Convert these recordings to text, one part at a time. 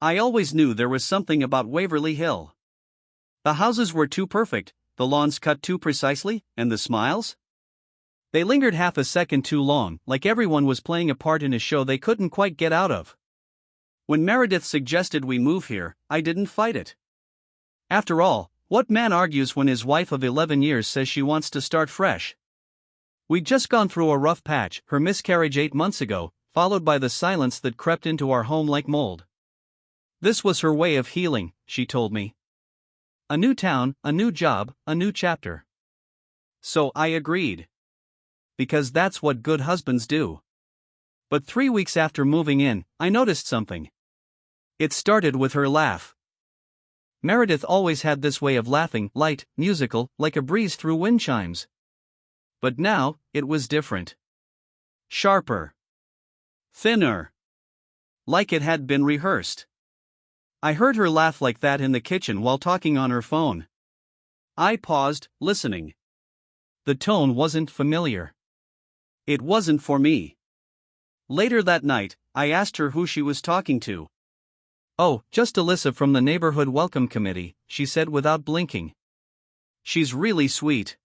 I always knew there was something about Waverly Hill. The houses were too perfect, the lawns cut too precisely, and the smiles? They lingered half a second too long, like everyone was playing a part in a show they couldn't quite get out of. When Meredith suggested we move here, I didn't fight it. After all, what man argues when his wife of 11 years says she wants to start fresh? We'd just gone through a rough patch, her miscarriage 8 months ago, followed by the silence that crept into our home like mold. This was her way of healing, she told me. A new town, a new job, a new chapter. So I agreed. Because that's what good husbands do. But 3 weeks after moving in, I noticed something. It started with her laugh. Meredith always had this way of laughing, light, musical, like a breeze through wind chimes. But now, it was different. Sharper. Thinner. Like it had been rehearsed. I heard her laugh like that in the kitchen while talking on her phone. I paused, listening. The tone wasn't familiar. It wasn't for me. Later that night, I asked her who she was talking to. "Oh, just Alyssa from the Neighborhood Welcome Committee," she said without blinking. "She's really sweet.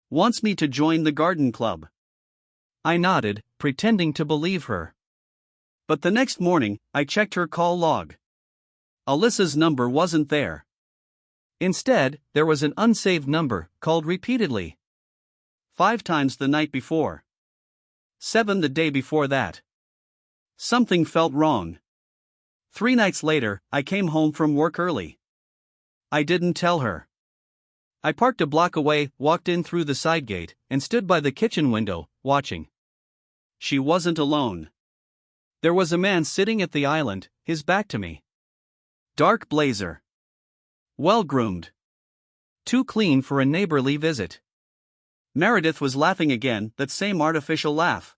Wants me to join the garden club." I nodded, pretending to believe her. But the next morning, I checked her call log. Alyssa's number wasn't there. Instead, there was an unsaved number, called repeatedly. 5 times the night before. 7 the day before that. Something felt wrong. 3 nights later, I came home from work early. I didn't tell her. I parked a block away, walked in through the side gate, and stood by the kitchen window, watching. She wasn't alone. There was a man sitting at the island, his back to me. Dark blazer. Well-groomed. Too clean for a neighborly visit. Meredith was laughing again, that same artificial laugh.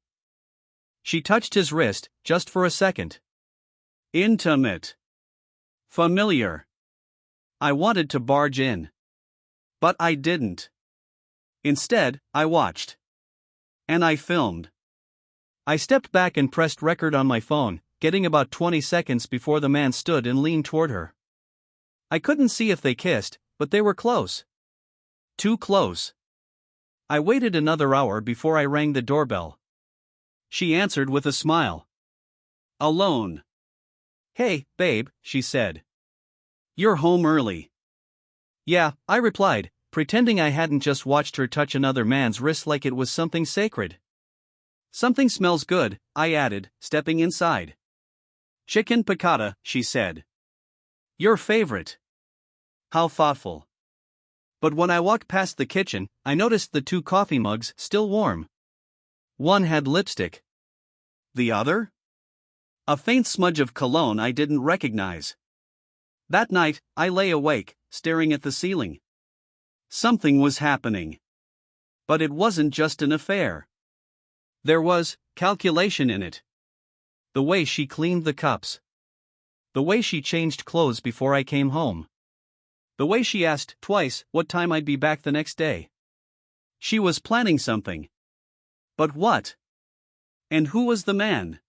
She touched his wrist, just for a second. Intimate. Familiar. I wanted to barge in. But I didn't. Instead, I watched. And I filmed. I stepped back and pressed record on my phone, getting about 20 seconds before the man stood and leaned toward her. I couldn't see if they kissed, but they were close. Too close. I waited another hour before I rang the doorbell. She answered with a smile. Alone. "Hey, babe," she said. "You're home early." "Yeah," I replied, pretending I hadn't just watched her touch another man's wrist like it was something sacred. "Something smells good," I added, stepping inside. "Chicken piccata," she said. "Your favorite." How thoughtful. But when I walked past the kitchen, I noticed the 2 coffee mugs still warm. One had lipstick. The other? A faint smudge of cologne I didn't recognize. That night, I lay awake, staring at the ceiling. Something was happening. But it wasn't just an affair. There was calculation in it. The way she cleaned the cups. The way she changed clothes before I came home. The way she asked twice what time I'd be back the next day. She was planning something. But what? And who was the man?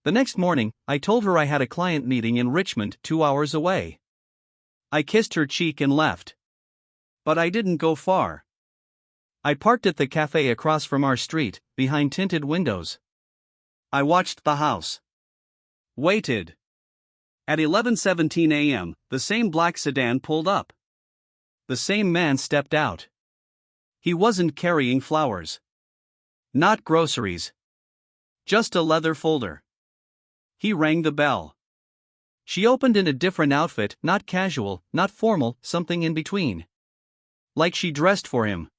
The next morning, I told her I had a client meeting in Richmond 2 hours away. I kissed her cheek and left. But I didn't go far. I parked at the cafe across from our street, behind tinted windows. I watched the house. Waited. At 11:17 a.m., the same black sedan pulled up. The same man stepped out. He wasn't carrying flowers. Not groceries. Just a leather folder. He rang the bell. She opened in a different outfit, not casual, not formal, something in between. Like she dressed for him.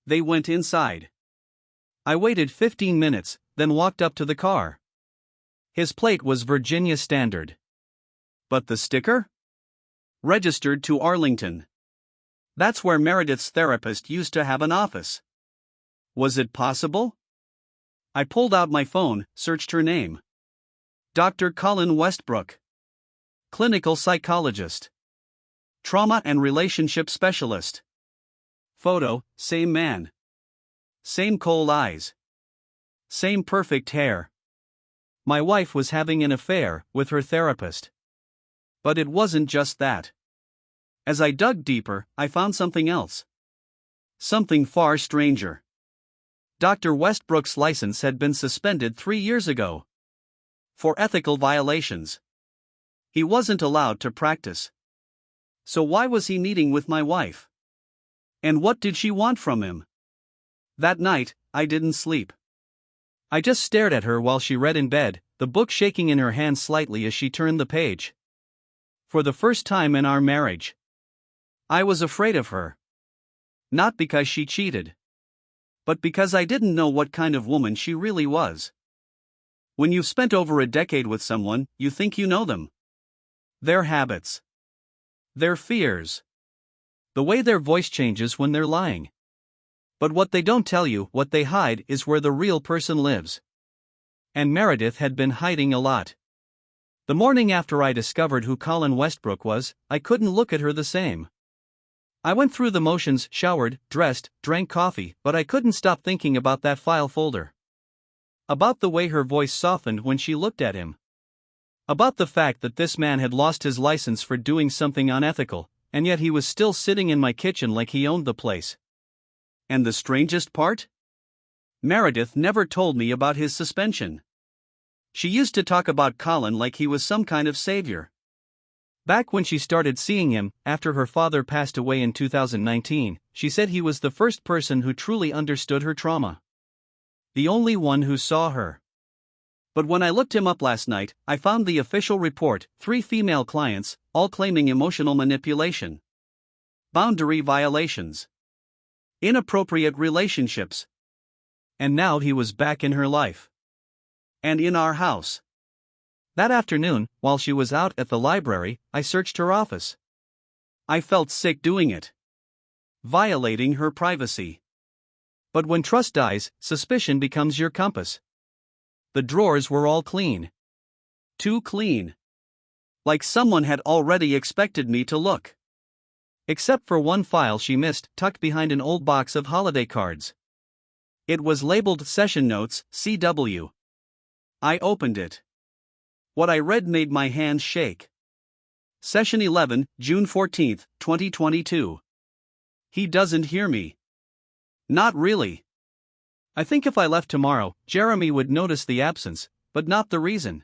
They went inside. I waited 15 minutes, then walked up to the car. His plate was Virginia Standard. But the sticker? Registered to Arlington. That's where Meredith's therapist used to have an office. Was it possible? I pulled out my phone, searched her name. Dr. Colin Westbrook. Clinical psychologist. Trauma and relationship specialist. Photo, same man. Same cold eyes. Same perfect hair. My wife was having an affair with her therapist. But it wasn't just that. As I dug deeper, I found something else. Something far stranger. Dr. Westbrook's license had been suspended 3 years ago. For ethical violations. He wasn't allowed to practice. So why was he meeting with my wife? And what did she want from him? That night, I didn't sleep. I just stared at her while she read in bed, the book shaking in her hand slightly as she turned the page. For the first time in our marriage, I was afraid of her. Not because she cheated, but because I didn't know what kind of woman she really was. When you've spent over a decade with someone, you think you know them. Their habits. Their fears. The way their voice changes when they're lying. But what they don't tell you, what they hide, is where the real person lives. And Meredith had been hiding a lot. The morning after I discovered who Colin Westbrook was, I couldn't look at her the same. I went through the motions, showered, dressed, drank coffee, but I couldn't stop thinking about that file folder. About the way her voice softened when she looked at him. About the fact that this man had lost his license for doing something unethical, and yet he was still sitting in my kitchen like he owned the place. And the strangest part? Meredith never told me about his suspension. She used to talk about Colin like he was some kind of savior. Back when she started seeing him, after her father passed away in 2019, she said he was the first person who truly understood her trauma. The only one who saw her. But when I looked him up last night, I found the official report, 3 female clients, all claiming emotional manipulation. Boundary violations. Inappropriate relationships. And now he was back in her life. And in our house. That afternoon, while she was out at the library, I searched her office. I felt sick doing it. Violating her privacy. But when trust dies, suspicion becomes your compass. The drawers were all clean. Too clean. Like someone had already expected me to look. Except for one file she missed, tucked behind an old box of holiday cards. It was labeled Session Notes, CW. I opened it. What I read made my hands shake. Session 11, June 14, 2022. He doesn't hear me. Not really. I think if I left tomorrow, Jeremy would notice the absence, but not the reason.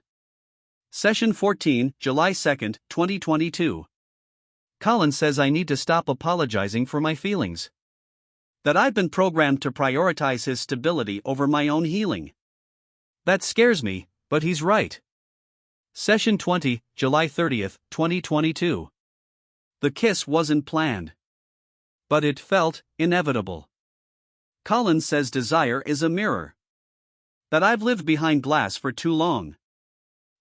Session 14, July 2, 2022. Colin says I need to stop apologizing for my feelings. That I've been programmed to prioritize his stability over my own healing. That scares me, but he's right. Session 20, July 30, 2022. The kiss wasn't planned. But it felt inevitable. Colin says desire is a mirror. That I've lived behind glass for too long.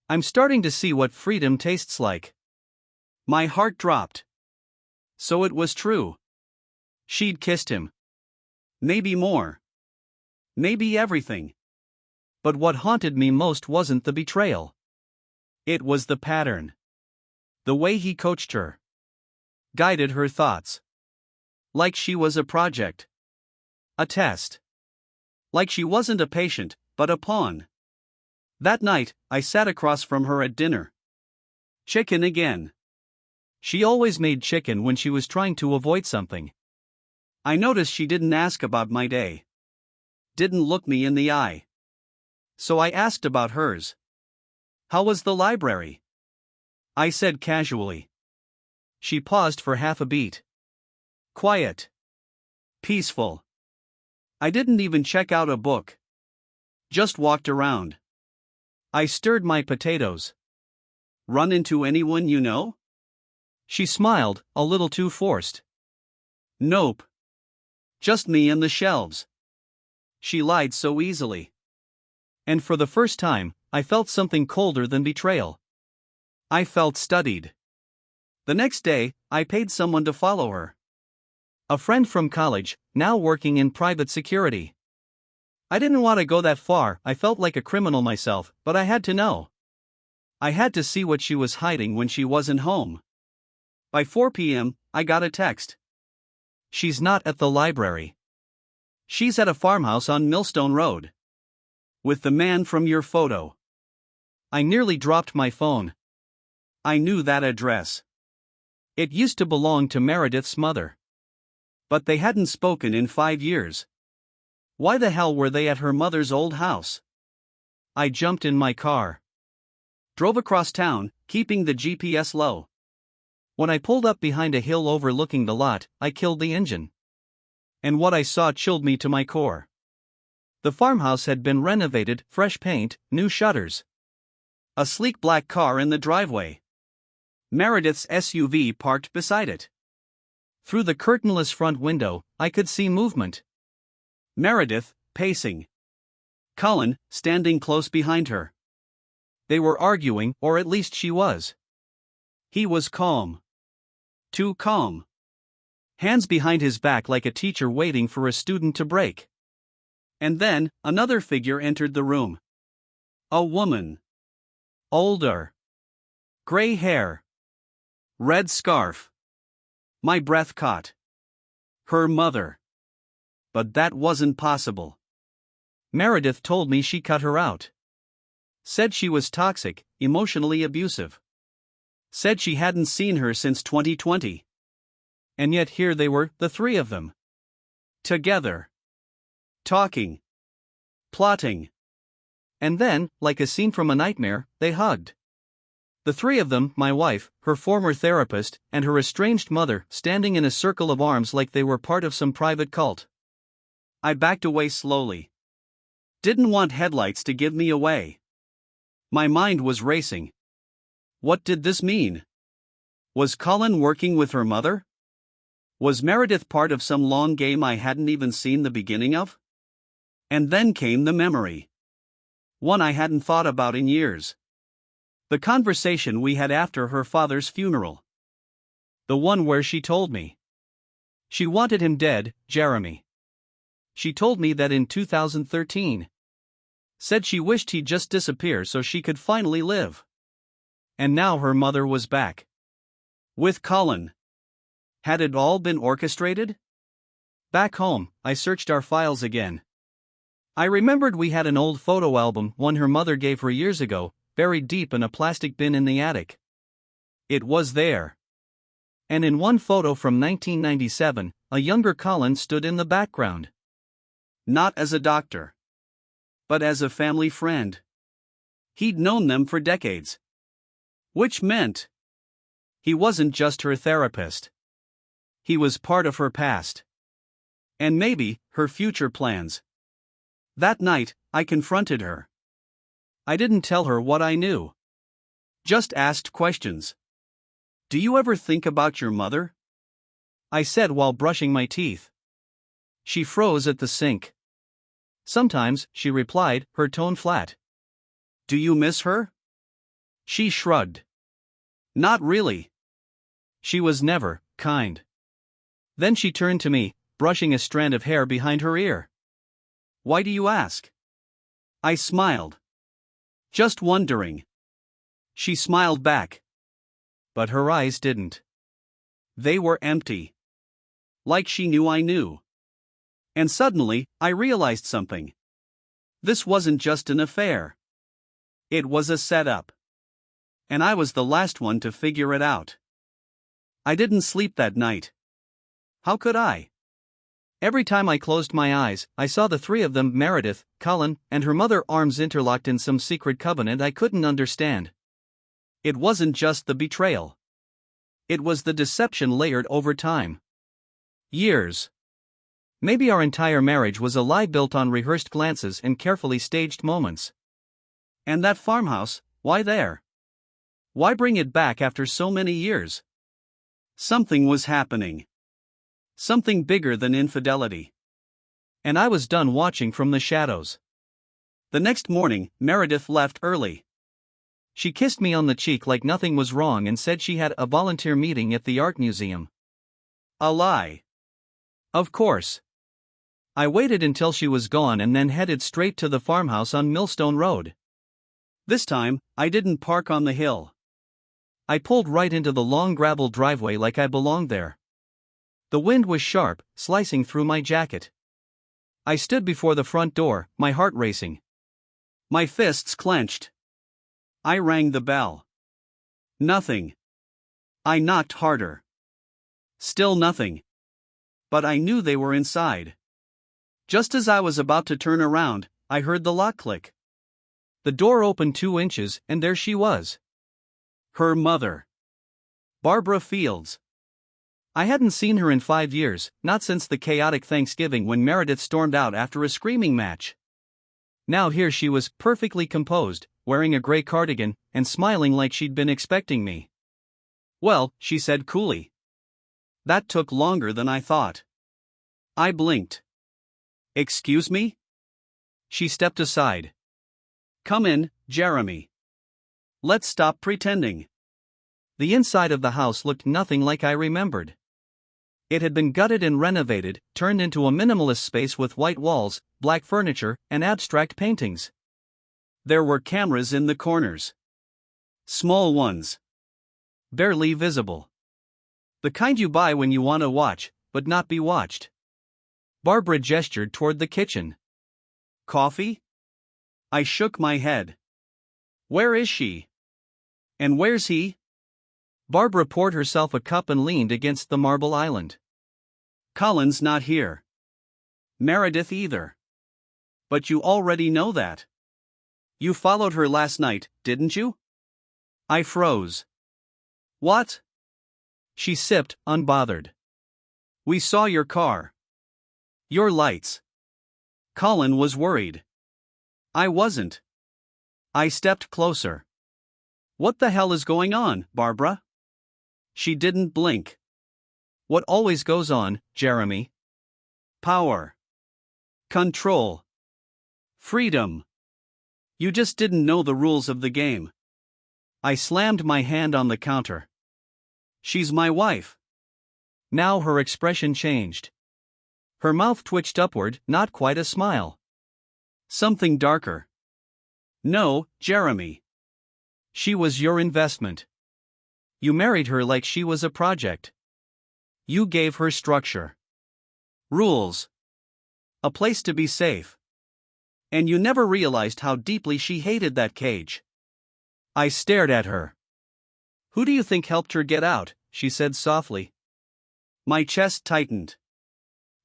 I'm starting to see what freedom tastes like. My heart dropped. So it was true. She'd kissed him. Maybe more. Maybe everything. But what haunted me most wasn't the betrayal. It was the pattern. The way he coached her. Guided her thoughts. Like she was a project. A test. Like she wasn't a patient, but a pawn. That night, I sat across from her at dinner. Chicken again. She always made chicken when she was trying to avoid something. I noticed she didn't ask about my day. Didn't look me in the eye. So I asked about hers. How was the library? I said casually. She paused for half a beat. Quiet. Peaceful. I didn't even check out a book. Just walked around. I stirred my potatoes. Run into anyone you know? She smiled, a little too forced. Nope. Just me and the shelves. She lied so easily. And for the first time, I felt something colder than betrayal. I felt studied. The next day, I paid someone to follow her. A friend from college, now working in private security. I didn't want to go that far, I felt like a criminal myself, but I had to know. I had to see what she was hiding when she wasn't home. By 4 p.m., I got a text. She's not at the library. She's at a farmhouse on Millstone Road. With the man from your photo. I nearly dropped my phone. I knew that address. It used to belong to Meredith's mother. But they hadn't spoken in 5 years. Why the hell were they at her mother's old house? I jumped in my car. Drove across town, keeping the GPS low. When I pulled up behind a hill overlooking the lot, I killed the engine. And what I saw chilled me to my core. The farmhouse had been renovated, fresh paint, new shutters. A sleek black car in the driveway. Meredith's SUV parked beside it. Through the curtainless front window, I could see movement. Meredith, pacing. Colin, standing close behind her. They were arguing, or at least she was. He was calm. Too calm. Hands behind his back like a teacher waiting for a student to break. And then, another figure entered the room. A woman. Older. Gray hair. Red scarf. My breath caught. Her mother. But that wasn't possible. Meredith told me she cut her out. Said she was toxic, emotionally abusive. Said she hadn't seen her since 2020. And yet here they were, the three of them. Together. Talking. Plotting. And then, like a scene from a nightmare, they hugged. The three of them, my wife, her former therapist, and her estranged mother, standing in a circle of arms like they were part of some private cult. I backed away slowly. Didn't want headlights to give me away. My mind was racing. What did this mean? Was Colin working with her mother? Was Meredith part of some long game I hadn't even seen the beginning of? And then came the memory. One I hadn't thought about in years. The conversation we had after her father's funeral. The one where she told me she wanted him dead, Jeremy. She told me that in 2013. Said she wished he'd just disappear so she could finally live. And now her mother was back. With Colin. Had it all been orchestrated? Back home, I searched our files again. I remembered we had an old photo album, one her mother gave her years ago, buried deep in a plastic bin in the attic. It was there. And in one photo from 1997, a younger Colin stood in the background. Not as a doctor, but as a family friend. He'd known them for decades. Which meant he wasn't just her therapist. He was part of her past. And maybe her future plans. That night, I confronted her. I didn't tell her what I knew. Just asked questions. Do you ever think about your mother? I said while brushing my teeth. She froze at the sink. Sometimes, she replied, her tone flat. Do you miss her? She shrugged. Not really. She was never kind. Then she turned to me, brushing a strand of hair behind her ear. Why do you ask? I smiled. Just wondering. She smiled back. But her eyes didn't. They were empty. Like she knew I knew. And suddenly, I realized something. This wasn't just an affair. It was a setup. And I was the last one to figure it out. I didn't sleep that night. How could I? Every time I closed my eyes, I saw the three of them, Meredith, Colin, and her mother, arms interlocked in some secret covenant I couldn't understand. It wasn't just the betrayal. It was the deception layered over time. Years. Maybe our entire marriage was a lie built on rehearsed glances and carefully staged moments. And that farmhouse, why there? Why bring it back after so many years? Something was happening. Something bigger than infidelity. And I was done watching from the shadows. The next morning, Meredith left early. She kissed me on the cheek like nothing was wrong and said she had a volunteer meeting at the art museum. A lie. Of course. I waited until she was gone and then headed straight to the farmhouse on Millstone Road. This time, I didn't park on the hill. I pulled right into the long gravel driveway like I belonged there. The wind was sharp, slicing through my jacket. I stood before the front door, my heart racing. My fists clenched. I rang the bell. Nothing. I knocked harder. Still nothing. But I knew they were inside. Just as I was about to turn around, I heard the lock click. The door opened 2 inches, and there she was. Her mother. Barbara Fields. I hadn't seen her in 5 years, not since the chaotic Thanksgiving when Meredith stormed out after a screaming match. Now here she was, perfectly composed, wearing a gray cardigan, and smiling like she'd been expecting me. "Well," she said coolly. "That took longer than I thought." I blinked. "Excuse me?" She stepped aside. "Come in, Jeremy. Let's stop pretending." The inside of the house looked nothing like I remembered. It had been gutted and renovated, turned into a minimalist space with white walls, black furniture, and abstract paintings. There were cameras in the corners. Small ones. Barely visible. The kind you buy when you want to watch, but not be watched. Barbara gestured toward the kitchen. "Coffee?" I shook my head. "Where is she? And where's he?" Barbara poured herself a cup and leaned against the marble island. "Colin's not here. Meredith either. But you already know that. You followed her last night, didn't you?" I froze. "What?" She sipped, unbothered. "We saw your car. Your lights." Colin was worried. I wasn't. I stepped closer. "What the hell is going on, Barbara?" She didn't blink. "What always goes on, Jeremy? Power. Control. Freedom. You just didn't know the rules of the game." I slammed my hand on the counter. "She's my wife." Now her expression changed. Her mouth twitched upward, not quite a smile. Something darker. "No, Jeremy. She was your investment. You married her like she was a project. You gave her structure. Rules. A place to be safe. And you never realized how deeply she hated that cage." I stared at her. "Who do you think helped her get out?" she said softly. My chest tightened.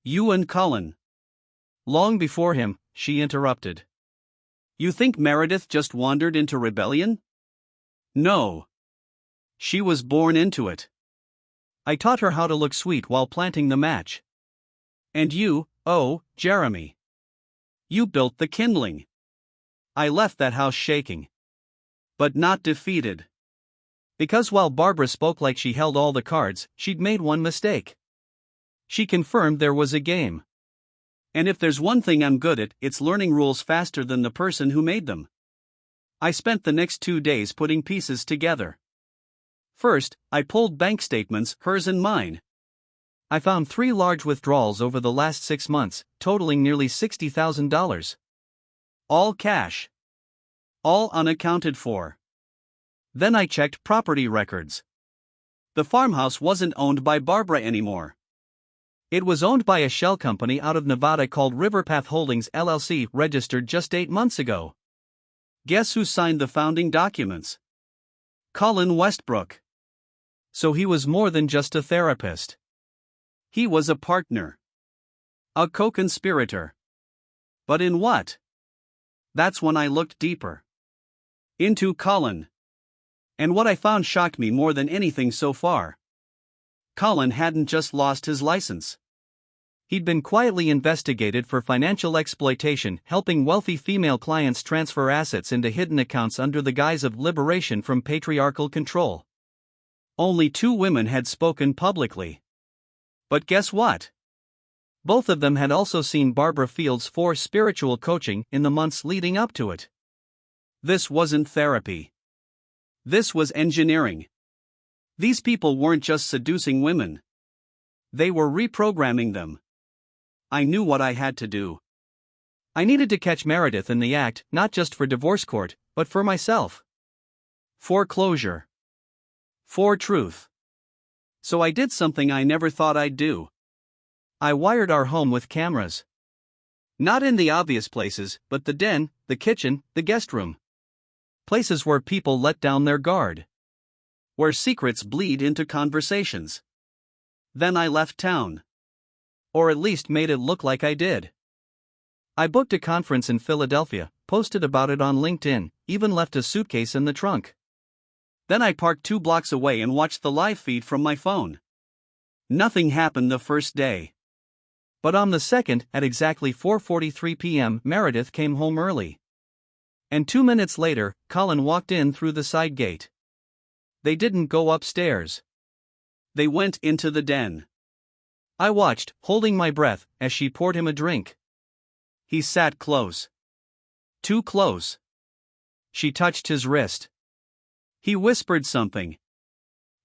"You and Colin." Long before him, she interrupted. "You think Meredith just wandered into rebellion?" "No. She was born into it. I taught her how to look sweet while planting the match. And you, oh, Jeremy. You built the kindling." I left that house shaking. But not defeated. Because while Barbara spoke like she held all the cards, she'd made one mistake. She confirmed there was a game. And if there's one thing I'm good at, it's learning rules faster than the person who made them. I spent the next 2 days putting pieces together. First, I pulled bank statements, hers and mine. I found 3 large withdrawals over the last 6 months, totaling nearly $60,000. All cash. All unaccounted for. Then I checked property records. The farmhouse wasn't owned by Barbara anymore. It was owned by a shell company out of Nevada called Riverpath Holdings LLC, registered just 8 months ago. Guess who signed the founding documents? Colin Westbrook. So he was more than just a therapist. He was a partner. A co-conspirator. But in what? That's when I looked deeper. Into Colin. And what I found shocked me more than anything so far. Colin hadn't just lost his license. He'd been quietly investigated for financial exploitation, helping wealthy female clients transfer assets into hidden accounts under the guise of liberation from patriarchal control. Only 2 women had spoken publicly. But guess what? Both of them had also seen Barbara Fields for spiritual coaching in the months leading up to it. This wasn't therapy. This was engineering. These people weren't just seducing women. They were reprogramming them. I knew what I had to do. I needed to catch Meredith in the act, not just for divorce court, but for myself. For closure. For truth. So I did something I never thought I'd do. I wired our home with cameras. Not in the obvious places, but the den, the kitchen, the guest room. Places where people let down their guard. where secrets bleed into conversations. Then I left town. Or at least made it look like I did. I booked a conference in Philadelphia, posted about it on LinkedIn, even left a suitcase in the trunk. Then I parked 2 blocks away and watched the live feed from my phone. Nothing happened the first day. But on the second, at exactly 4:43 p.m., Meredith came home early. And 2 minutes later, Colin walked in through the side gate. They didn't go upstairs. They went into the den. I watched, holding my breath, as she poured him a drink. He sat close. Too close. She touched his wrist. He whispered something.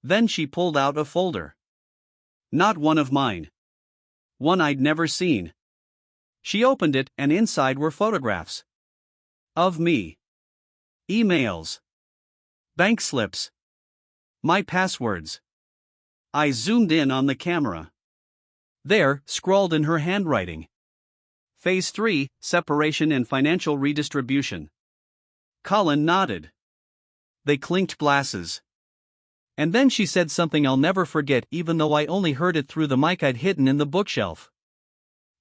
Then she pulled out a folder. Not one of mine. One I'd never seen. She opened it, and inside were photographs. Of me. Emails. Bank slips. My passwords. I zoomed in on the camera. There, scrawled in her handwriting. Phase 3, Separation and Financial Redistribution. Colin nodded. They clinked glasses. And then she said something I'll never forget, even though I only heard it through the mic I'd hidden in the bookshelf.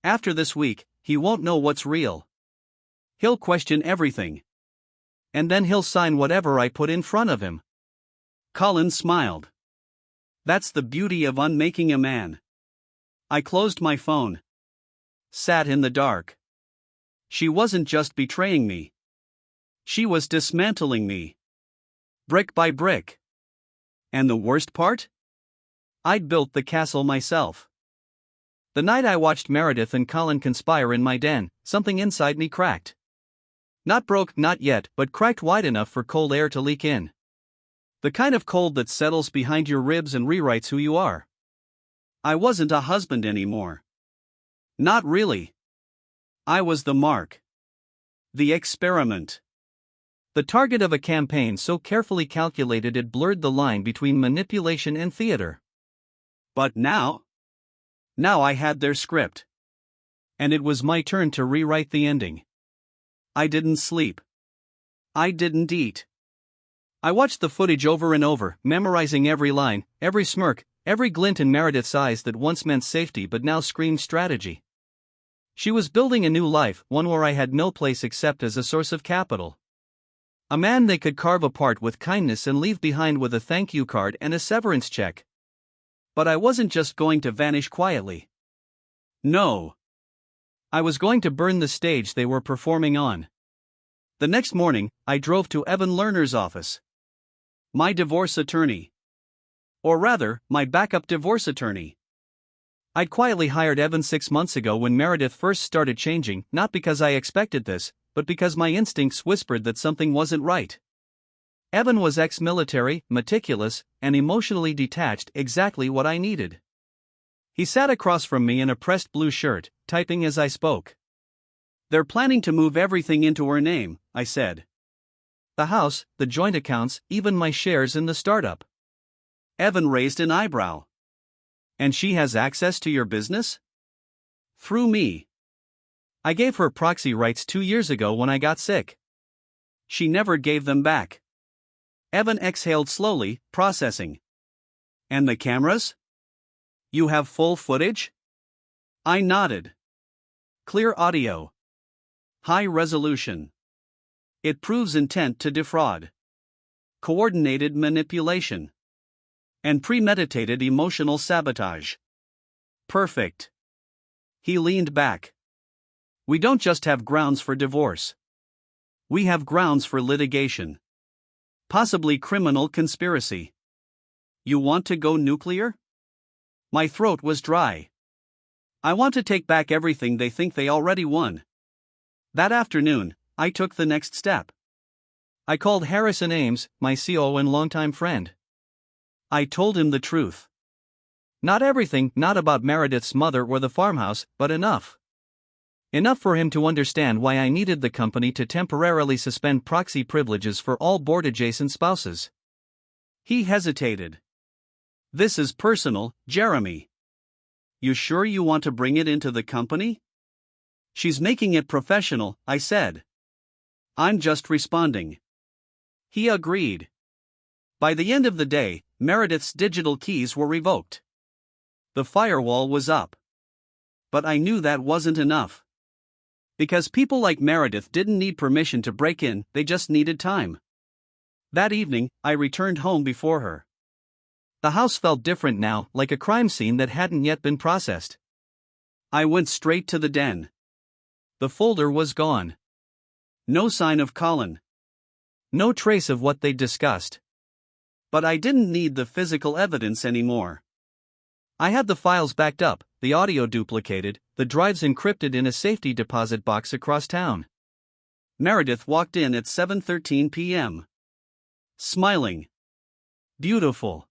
After this week, he won't know what's real. He'll question everything. And then he'll sign whatever I put in front of him. Colin smiled. That's the beauty of unmaking a man. I closed my phone. Sat in the dark. She wasn't just betraying me. She was dismantling me. Brick by brick. And the worst part? I'd built the castle myself. The night I watched Meredith and Colin conspire in my den, something inside me cracked. Not broke, not yet, but cracked wide enough for cold air to leak in. The kind of cold that settles behind your ribs and rewrites who you are. I wasn't a husband anymore. Not really. I was the mark. The experiment. The target of a campaign so carefully calculated it blurred the line between manipulation and theater. But now? Now I had their script. And it was my turn to rewrite the ending. I didn't sleep. I didn't eat. I watched the footage over and over, memorizing every line, every smirk, every glint in Meredith's eyes that once meant safety but now screamed strategy. She was building a new life, one where I had no place except as a source of capital. A man they could carve apart with kindness and leave behind with a thank you card and a severance check. But I wasn't just going to vanish quietly. No. I was going to burn the stage they were performing on. The next morning, I drove to Evan Lerner's office. My divorce attorney. Or rather, my backup divorce attorney. I'd quietly hired Evan 6 months ago when Meredith first started changing, not because I expected this, but because my instincts whispered that something wasn't right. Evan was ex-military, meticulous, and emotionally detached, exactly what I needed. He sat across from me in a pressed blue shirt, typing as I spoke. They're planning to move everything into her name, I said. The house, the joint accounts, even my shares in the startup. Evan raised an eyebrow. And she has access to your business? Through me. I gave her proxy rights 2 years ago when I got sick. She never gave them back. Evan exhaled slowly, processing. And the cameras? You have full footage? I nodded. Clear audio. High resolution. It proves intent to defraud. Coordinated manipulation. And premeditated emotional sabotage. Perfect. He leaned back. We don't just have grounds for divorce. We have grounds for litigation. Possibly criminal conspiracy. You want to go nuclear? My throat was dry. I want to take back everything they think they already won. That afternoon, I took the next step. I called Harrison Ames, my COO and longtime friend. I told him the truth. Not everything, not about Meredith's mother or the farmhouse, but enough. Enough for him to understand why I needed the company to temporarily suspend proxy privileges for all board-adjacent spouses. He hesitated. This is personal, Jeremy. You sure you want to bring it into the company? She's making it professional, I said. I'm just responding. He agreed. By the end of the day, Meredith's digital keys were revoked. The firewall was up. But I knew that wasn't enough. Because people like Meredith didn't need permission to break in, they just needed time. That evening, I returned home before her. The house felt different now, like a crime scene that hadn't yet been processed. I went straight to the den. The folder was gone. No sign of Colin. No trace of what they'd discussed. But I didn't need the physical evidence anymore. I had the files backed up, the audio duplicated, the drives encrypted in a safety deposit box across town. Meredith walked in at 7:13 p.m. Smiling. Beautiful.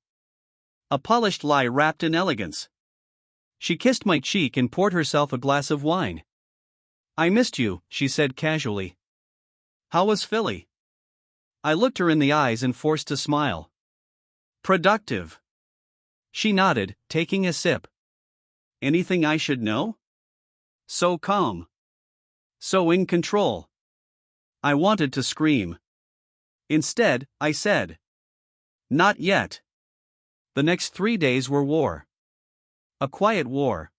A polished lie wrapped in elegance. She kissed my cheek and poured herself a glass of wine. "I missed you," she said casually. "How was Philly?" I looked her in the eyes and forced a smile. "Productive." She nodded, taking a sip. "Anything I should know?" "So calm. So in control." I wanted to scream. Instead, I said, "Not yet." The next 3 days were war. A quiet war.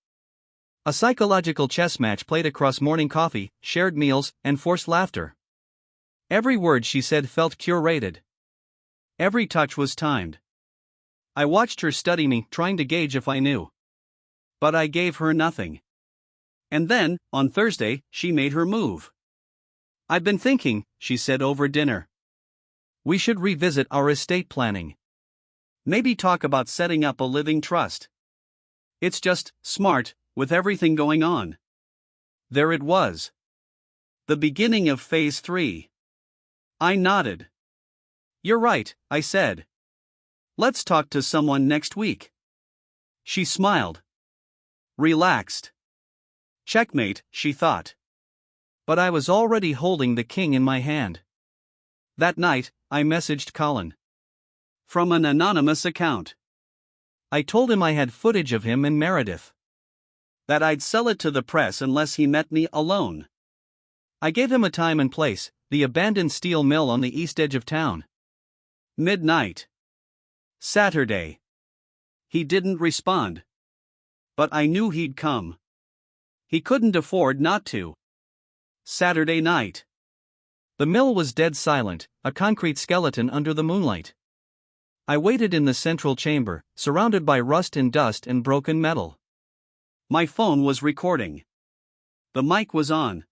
A psychological chess match played across morning coffee, shared meals, and forced laughter. Every word she said felt curated. Every touch was timed. I watched her study me, trying to gauge if I knew. But I gave her nothing. And then, on Thursday, she made her move. "I've been thinking," she said over dinner. "We should revisit our estate planning. Maybe talk about setting up a living trust. It's just smart, with everything going on." There it was. The beginning of Phase 3. I nodded. "You're right," I said. "Let's talk to someone next week." She smiled. Relaxed. Checkmate, she thought. But I was already holding the king in my hand. That night, I messaged Colin. From an anonymous account. I told him I had footage of him and Meredith. That I'd sell it to the press unless he met me alone. I gave him a time and place, the abandoned steel mill on the east edge of town. Midnight. Saturday. He didn't respond. But I knew he'd come. He couldn't afford not to. Saturday night. The mill was dead silent, a concrete skeleton under the moonlight. I waited in the central chamber, surrounded by rust and dust and broken metal. My phone was recording. The mic was on.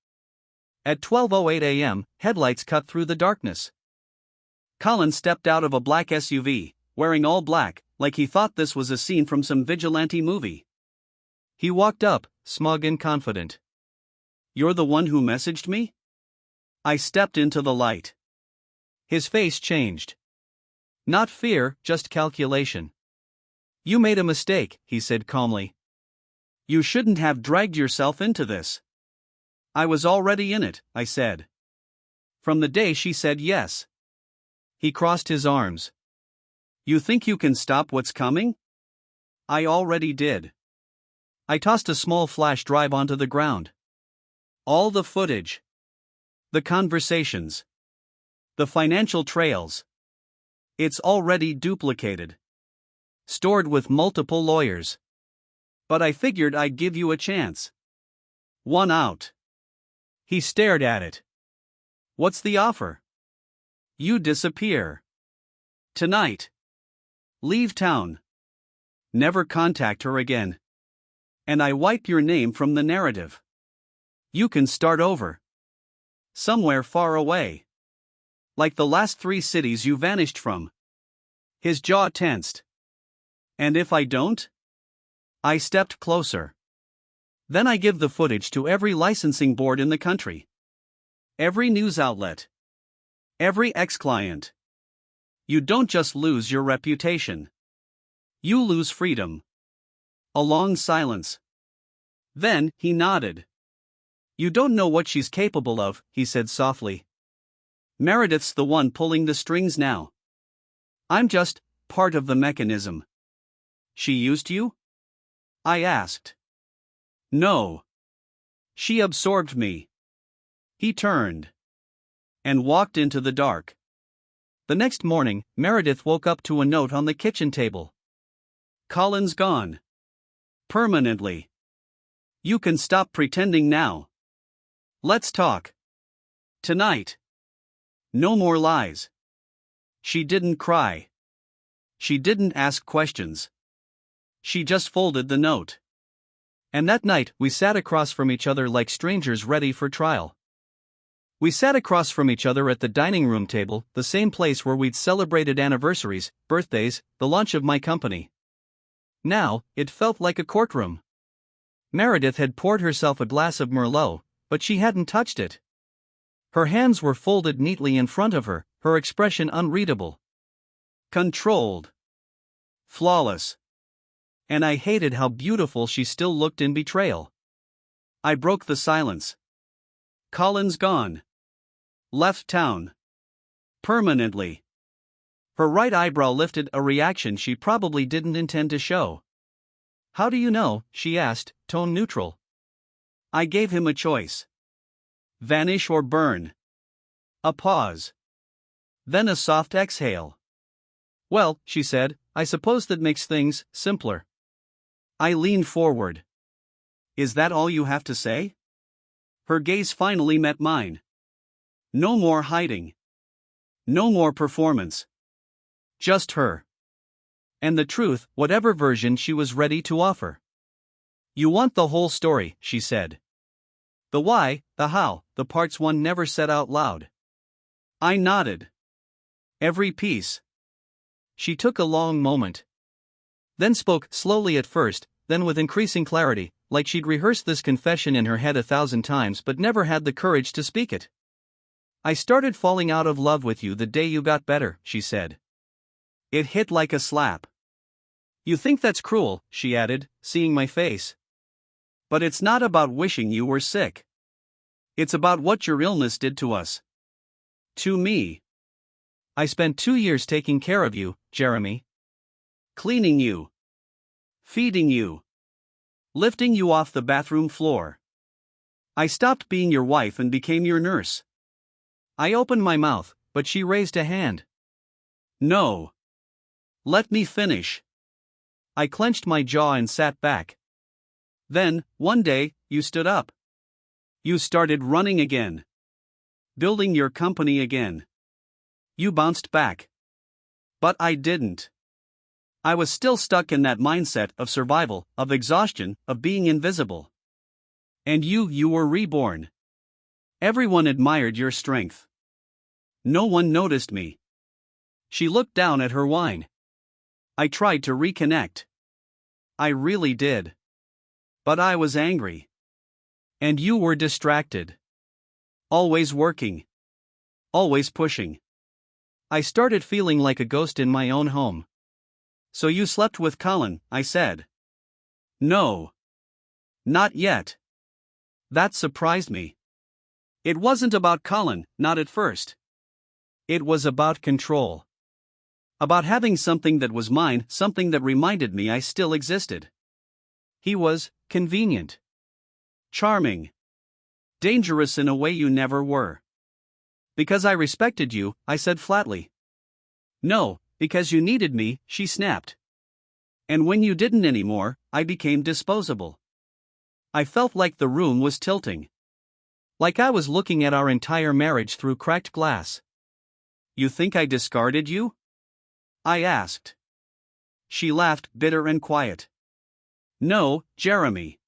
At 12:08 a.m., headlights cut through the darkness. Colin stepped out of a black SUV, wearing all black, like he thought this was a scene from some vigilante movie. He walked up, smug and confident. "You're the one who messaged me?" I stepped into the light. His face changed. Not fear, just calculation. "You made a mistake," he said calmly. "You shouldn't have dragged yourself into this." "I was already in it," I said. "From the day she said yes." He crossed his arms. "You think you can stop what's coming?" "I already did." I tossed a small flash drive onto the ground. All the footage. The conversations. The financial trails. It's already duplicated. Stored with multiple lawyers. But I figured I'd give you a chance. One out. He stared at it. "What's the offer?" "You disappear. Tonight. Leave town. Never contact her again. And I wipe your name from the narrative. You can start over. Somewhere far away. Like the last 3 cities you vanished from." His jaw tensed. "And if I don't?" I stepped closer. "Then I give the footage to every licensing board in the country. Every news outlet. Every ex-client. You don't just lose your reputation. You lose freedom." A long silence. Then, he nodded. "You don't know what she's capable of," he said softly. "Meredith's the one pulling the strings now. I'm just part of the mechanism." "She used you?" I asked. "No. She absorbed me." He turned. And walked into the dark. The next morning, Meredith woke up to a note on the kitchen table. Colin's gone. Permanently. You can stop pretending now. Let's talk. Tonight. No more lies. She didn't cry. She didn't ask questions. She just folded the note. And that night, we sat across from each other like strangers ready for trial. We sat across from each other at the dining room table, the same place where we'd celebrated anniversaries, birthdays, the launch of my company. Now, it felt like a courtroom. Meredith had poured herself a glass of Merlot, but she hadn't touched it. Her hands were folded neatly in front of her, her expression unreadable. Controlled. Flawless. And I hated how beautiful she still looked in betrayal. I broke the silence. Colin's gone. Left town. Permanently. Her right eyebrow lifted, a reaction she probably didn't intend to show. How do you know? She asked, tone neutral. I gave him a choice. Vanish or burn. A pause. Then a soft exhale. Well, she said, I suppose that makes things simpler. I leaned forward. Is that all you have to say? Her gaze finally met mine. No more hiding. No more performance. Just her. And the truth, whatever version she was ready to offer. You want the whole story, she said. The why, the how, the parts one never said out loud. I nodded. Every piece. She took a long moment. Then spoke, slowly at first, then with increasing clarity, like she'd rehearsed this confession in her head 1,000 times but never had the courage to speak it. I started falling out of love with you the day you got better, she said. It hit like a slap. You think that's cruel, she added, seeing my face. But it's not about wishing you were sick. It's about what your illness did to us. To me. I spent 2 years taking care of you, Jeremy. Cleaning you. Feeding you. Lifting you off the bathroom floor. I stopped being your wife and became your nurse. I opened my mouth, but she raised a hand. No. Let me finish. I clenched my jaw and sat back. Then, one day, you stood up. You started running again. Building your company again. You bounced back. But I didn't. I was still stuck in that mindset of survival, of exhaustion, of being invisible. And you were reborn. Everyone admired your strength. No one noticed me. She looked down at her wine. I tried to reconnect. I really did. But I was angry. And you were distracted. Always working. Always pushing. I started feeling like a ghost in my own home. So you slept with Colin, I said. No. Not yet. That surprised me. It wasn't about Colin, not at first. It was about control. About having something that was mine, something that reminded me I still existed. He was convenient. Charming. Dangerous in a way you never were. Because I respected you, I said flatly. No, because you needed me, she snapped. And when you didn't anymore, I became disposable. I felt like the room was tilting. Like I was looking at our entire marriage through cracked glass. You think I discarded you? I asked. She laughed, bitter and quiet. No, Jeremy.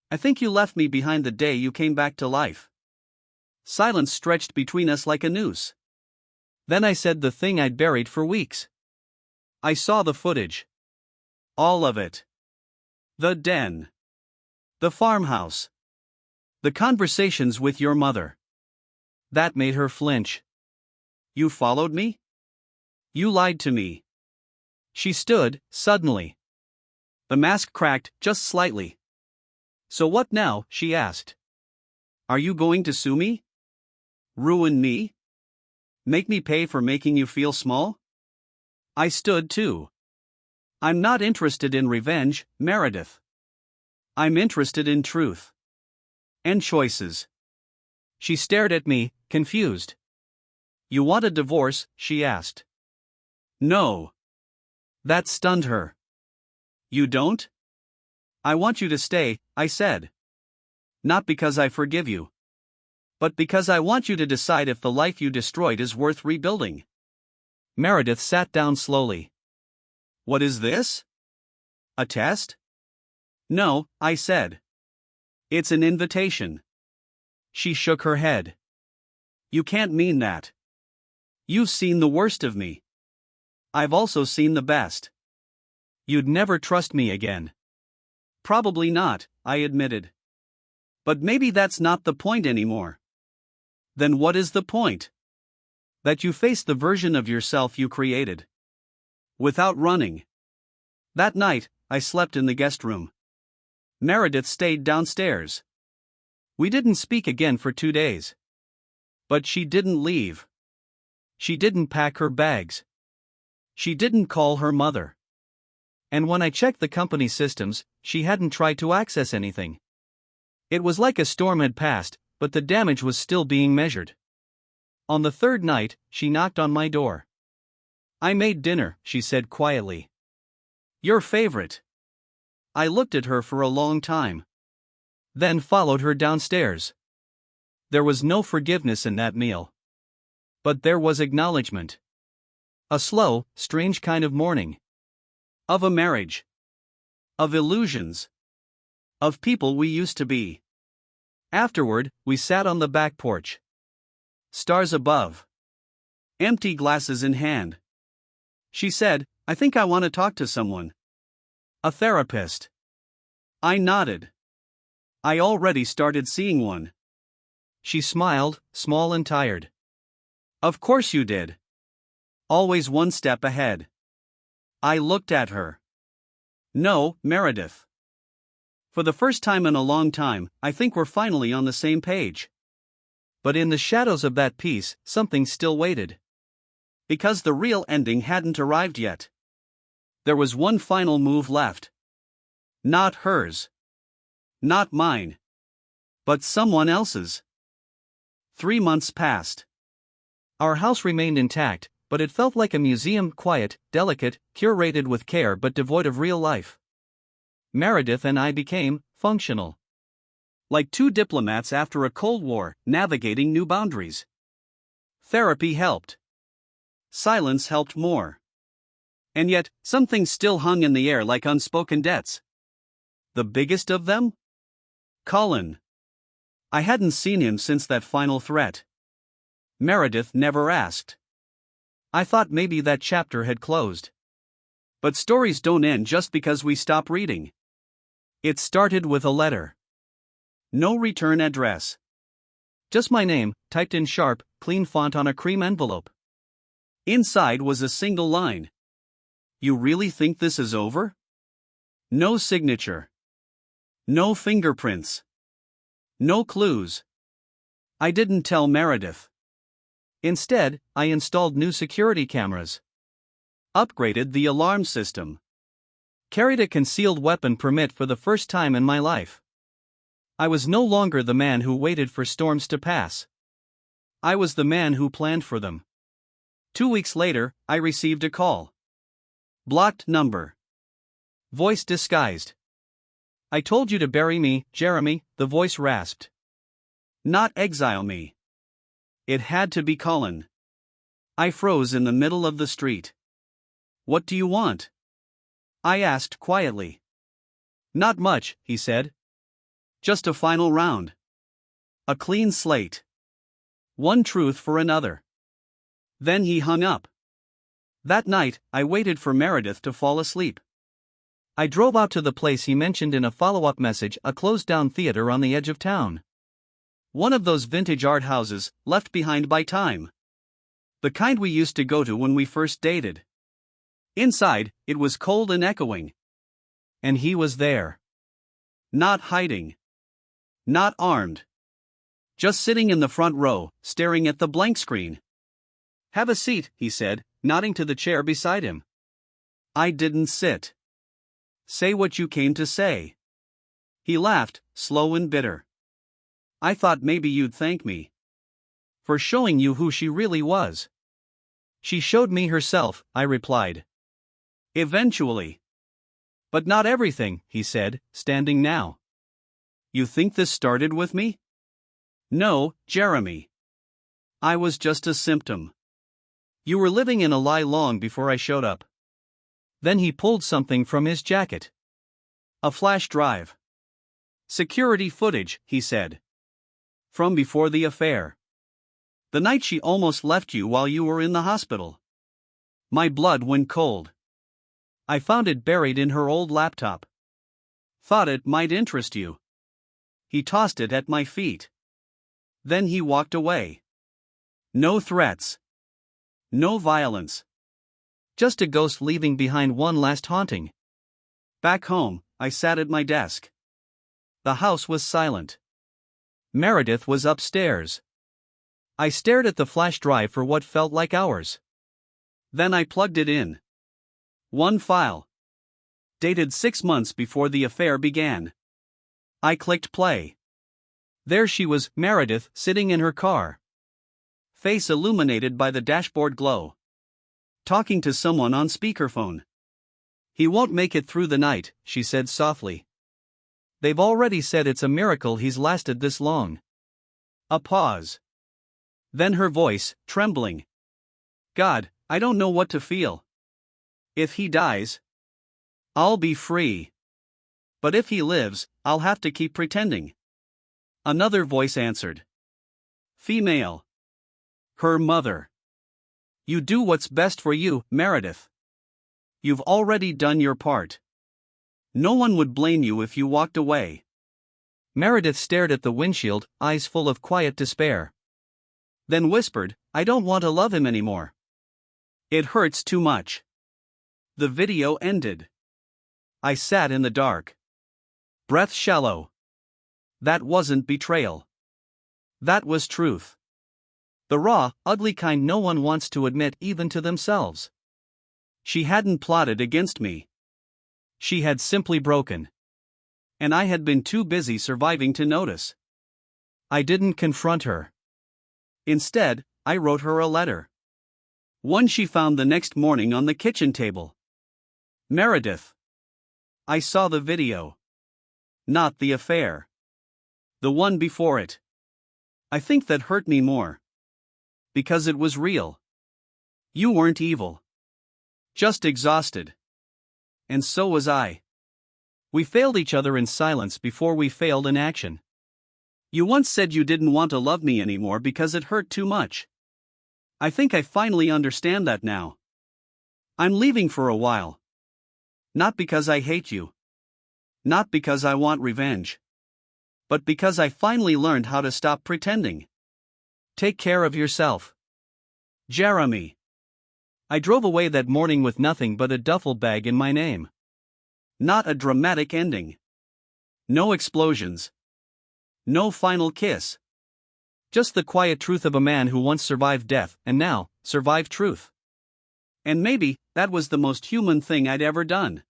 I think you left me behind the day you came back to life. Silence stretched between us like a noose. Then I said the thing I'd buried for weeks. I saw the footage. All of it. The den. The farmhouse. The conversations with your mother. That made her flinch. You followed me? You lied to me. She stood, suddenly. The mask cracked, just slightly. So what now? She asked. Are you going to sue me? Ruin me? Make me pay for making you feel small? I stood too. I'm not interested in revenge, Meredith. I'm interested in truth. And choices. She stared at me, confused. You want a divorce? She asked. No. That stunned her. You don't? I want you to stay, I said. Not because I forgive you. But because I want you to decide if the life you destroyed is worth rebuilding. Meredith sat down slowly. What is this? A test? No, I said. It's an invitation. She shook her head. You can't mean that. You've seen the worst of me. I've also seen the best. You'd never trust me again. Probably not, I admitted. But maybe that's not the point anymore. Then what is the point? That you face the version of yourself you created. Without running. That night, I slept in the guest room. Meredith stayed downstairs. We didn't speak again for 2 days. But she didn't leave. She didn't pack her bags. She didn't call her mother. And when I checked the company systems, she hadn't tried to access anything. It was like a storm had passed, but the damage was still being measured. On the third night, she knocked on my door. I made dinner, she said quietly. Your favorite. I looked at her for a long time. Then followed her downstairs. There was no forgiveness in that meal. But there was acknowledgement. A slow, strange kind of mourning. Of a marriage. Of illusions. Of people we used to be. Afterward, we sat on the back porch. Stars above. Empty glasses in hand. She said, I think I want to talk to someone. A therapist. I nodded. I already started seeing one. She smiled, small and tired. Of course you did. Always one step ahead. I looked at her. No, Meredith. For the first time in a long time, I think we're finally on the same page. But in the shadows of that peace, something still waited. Because the real ending hadn't arrived yet. There was one final move left. Not hers. Not mine. But someone else's. 3 months passed. Our house remained intact, but it felt like a museum, quiet, delicate, curated with care but devoid of real life. Meredith and I became functional. Like two diplomats after a Cold War, navigating new boundaries. Therapy helped. Silence helped more. And yet, something still hung in the air like unspoken debts. The biggest of them? Colin. I hadn't seen him since that final threat. Meredith never asked. I thought maybe that chapter had closed. But stories don't end just because we stop reading. It started with a letter. No return address. Just my name, typed in sharp, clean font on a cream envelope. Inside was a single line. You really think this is over? No signature. No fingerprints. No clues. I didn't tell Meredith. Instead, I installed new security cameras. Upgraded the alarm system. Carried a concealed weapon permit for the first time in my life. I was no longer the man who waited for storms to pass. I was the man who planned for them. 2 weeks later, I received a call. Blocked number. Voice disguised. I told you to bury me, Jeremy, the voice rasped. Not exile me. It had to be Colin. I froze in the middle of the street. What do you want? I asked quietly. Not much, he said. Just a final round. A clean slate. One truth for another. Then he hung up. That night, I waited for Meredith to fall asleep. I drove out to the place he mentioned in a follow-up message, a closed-down theater on the edge of town. One of those vintage art houses, left behind by time. The kind we used to go to when we first dated. Inside, it was cold and echoing. And he was there. Not hiding. Not armed. Just sitting in the front row, staring at the blank screen. Have a seat, he said, nodding to the chair beside him. I didn't sit. Say what you came to say. He laughed, slow and bitter. I thought maybe you'd thank me. For showing you who she really was. She showed me herself, I replied. Eventually. But not everything, he said, standing now. You think this started with me? No, Jeremy. I was just a symptom. You were living in a lie long before I showed up. Then he pulled something from his jacket. A flash drive. Security footage, he said. From before the affair. The night she almost left you while you were in the hospital. My blood went cold. I found it buried in her old laptop. Thought it might interest you. He tossed it at my feet. Then he walked away. No threats. No violence. Just a ghost leaving behind one last haunting. Back home, I sat at my desk. The house was silent. Meredith was upstairs. I stared at the flash drive for what felt like hours. Then I plugged it in. One file. Dated 6 months before the affair began. I clicked play. There she was, Meredith, sitting in her car. Face illuminated by the dashboard glow. Talking to someone on speakerphone. He won't make it through the night, she said softly. They've already said it's a miracle he's lasted this long. A pause. Then her voice, trembling. God, I don't know what to feel. If he dies, I'll be free. But if he lives, I'll have to keep pretending. Another voice answered. Female. Her mother. You do what's best for you, Meredith. You've already done your part. No one would blame you if you walked away. Meredith stared at the windshield, eyes full of quiet despair. Then whispered, I don't want to love him anymore. It hurts too much. The video ended. I sat in the dark. Breath shallow. That wasn't betrayal. That was truth. The raw, ugly kind no one wants to admit even to themselves. She hadn't plotted against me. She had simply broken. And I had been too busy surviving to notice. I didn't confront her. Instead, I wrote her a letter. One she found the next morning on the kitchen table. Meredith. I saw the video. Not the affair. The one before it. I think that hurt me more. Because it was real. You weren't evil. Just exhausted. And so was I. We failed each other in silence before we failed in action. You once said you didn't want to love me anymore because it hurt too much. I think I finally understand that now. I'm leaving for a while. Not because I hate you. Not because I want revenge. But because I finally learned how to stop pretending. Take care of yourself. Jeremy. I drove away that morning with nothing but a duffel bag in my name. Not a dramatic ending. No explosions. No final kiss. Just the quiet truth of a man who once survived death and now survived truth. And maybe that was the most human thing I'd ever done.